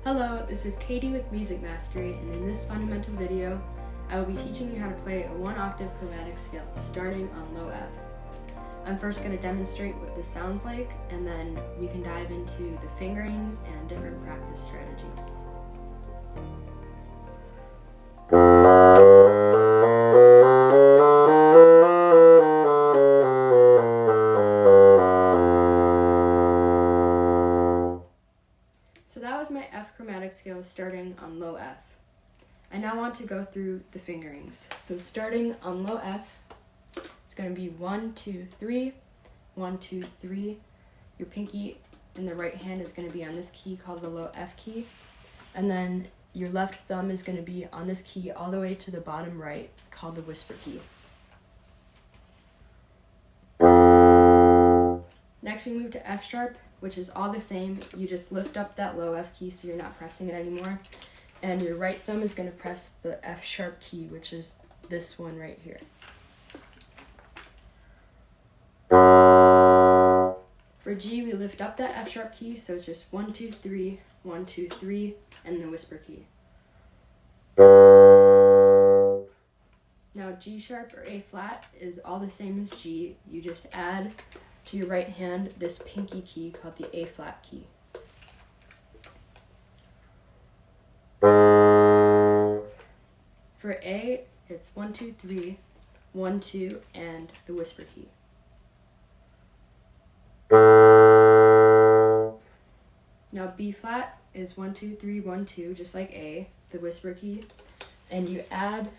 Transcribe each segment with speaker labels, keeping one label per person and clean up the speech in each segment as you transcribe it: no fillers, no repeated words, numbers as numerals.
Speaker 1: Hello, this is Katie with Music Mastery, and in this fundamental video, I will be teaching you how to play a 1-octave chromatic scale, starting on low F. I'm first going to demonstrate what this sounds like, and then we can dive into the fingerings and different practice strategies. So that was my F chromatic scale starting on low F. I now want to go through the fingerings. So starting on low F, it's going to be 1, 2, 3, 1, 2, 3. Your pinky in the right hand is going to be on this key called the low F key. And then your left thumb is going to be on this key all the way to the bottom right called the whisper key. Next we move to F sharp, which is all the same. You just lift up that low F key so you're not pressing it anymore. And your right thumb is going to press the F sharp key, which is this one right here. For G, we lift up that F sharp key, so it's just 1, 2, 3, 1, 2, 3, and the whisper key. Now G sharp or A flat is all the same as G. You just add to your right hand this pinky key called the A flat key. For A, it's 1, 2, 3, 1, 2, and the whisper key. Now B flat is 1, 2, 3, 1, 2, just like A, the whisper key, and you add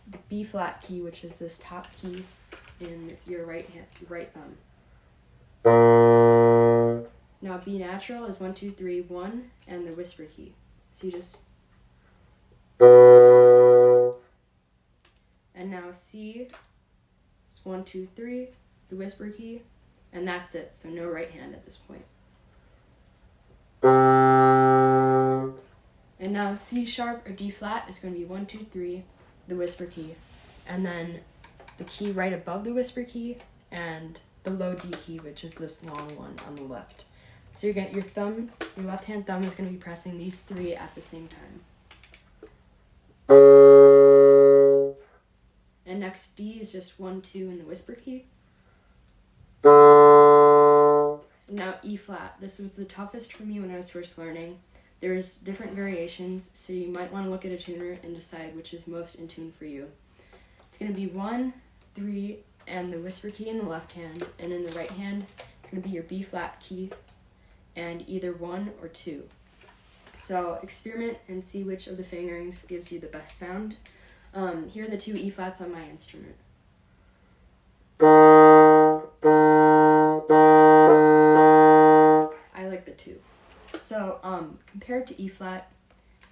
Speaker 1: the B flat key, which is this top key in your right thumb. Now B natural is 1, 2, 3, 1, and the whisper key. So you just. And now C is 1, 2, 3, the whisper key, and that's it. So no right hand at this point. And now C sharp or D flat is going to be 1, 2, 3, the whisper key, and then the key right above the whisper key and the low D key, which is this long one on the left. So you're going your left hand thumb is going to be pressing these three at the same time. And next D is just 1, 2 in the whisper key. And now E flat. This was the toughest for me when I was first learning. There's different variations, so you might want to look at a tuner and decide which is most in tune for you. It's going to be 1, 3, and the whisper key in the left hand, and in the right hand, it's going to be your B flat key, and either 1 or 2. So experiment and see which of the fingerings gives you the best sound. Here are the 2 E flats on my instrument. I like the 2. So compared to E flat,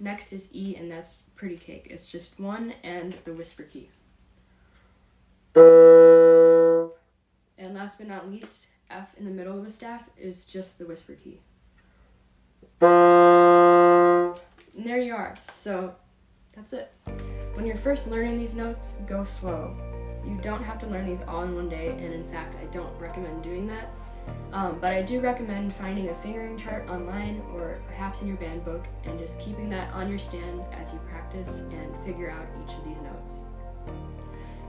Speaker 1: next is E, and that's pretty cake. It's just 1 and the whisper key. And last but not least, F in the middle of a staff is just the whisper key. And there you are. So that's it. When you're first learning these notes, go slow. You don't have to learn these all in one day, and in fact, I don't recommend doing that. But I do recommend finding a fingering chart online or perhaps in your band book and just keeping that on your stand as you practice and figure out each of these notes.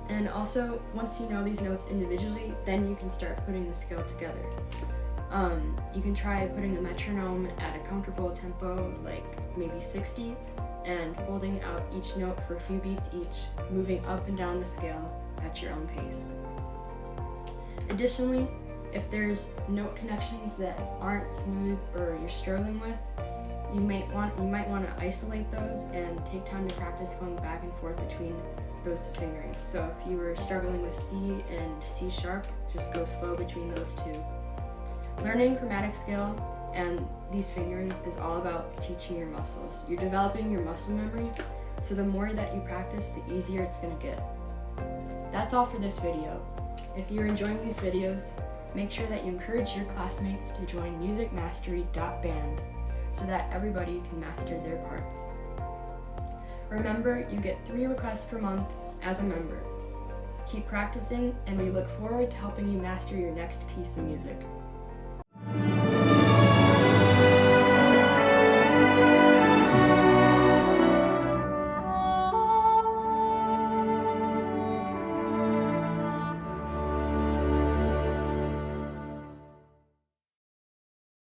Speaker 1: And also, once you know these notes individually, then you can start putting the scale together. You can try putting the metronome at a comfortable tempo, like maybe 60, and holding out each note for a few beats each, moving up and down the scale at your own pace. Additionally, if there's note connections that aren't smooth or you're struggling with, you might want to isolate those and take time to practice going back and forth between those fingerings. So if you were struggling with C and C sharp, just go slow between those two. Learning chromatic scale and these fingerings is all about teaching your muscles. You're developing your muscle memory, so the more that you practice, the easier it's going to get. That's all for this video. If you're enjoying these videos, make sure that you encourage your classmates to join MusicMastery.band so that everybody can master their parts. Remember, you get 3 requests per month as a member. Keep practicing, and we look forward to helping you master your next piece of music.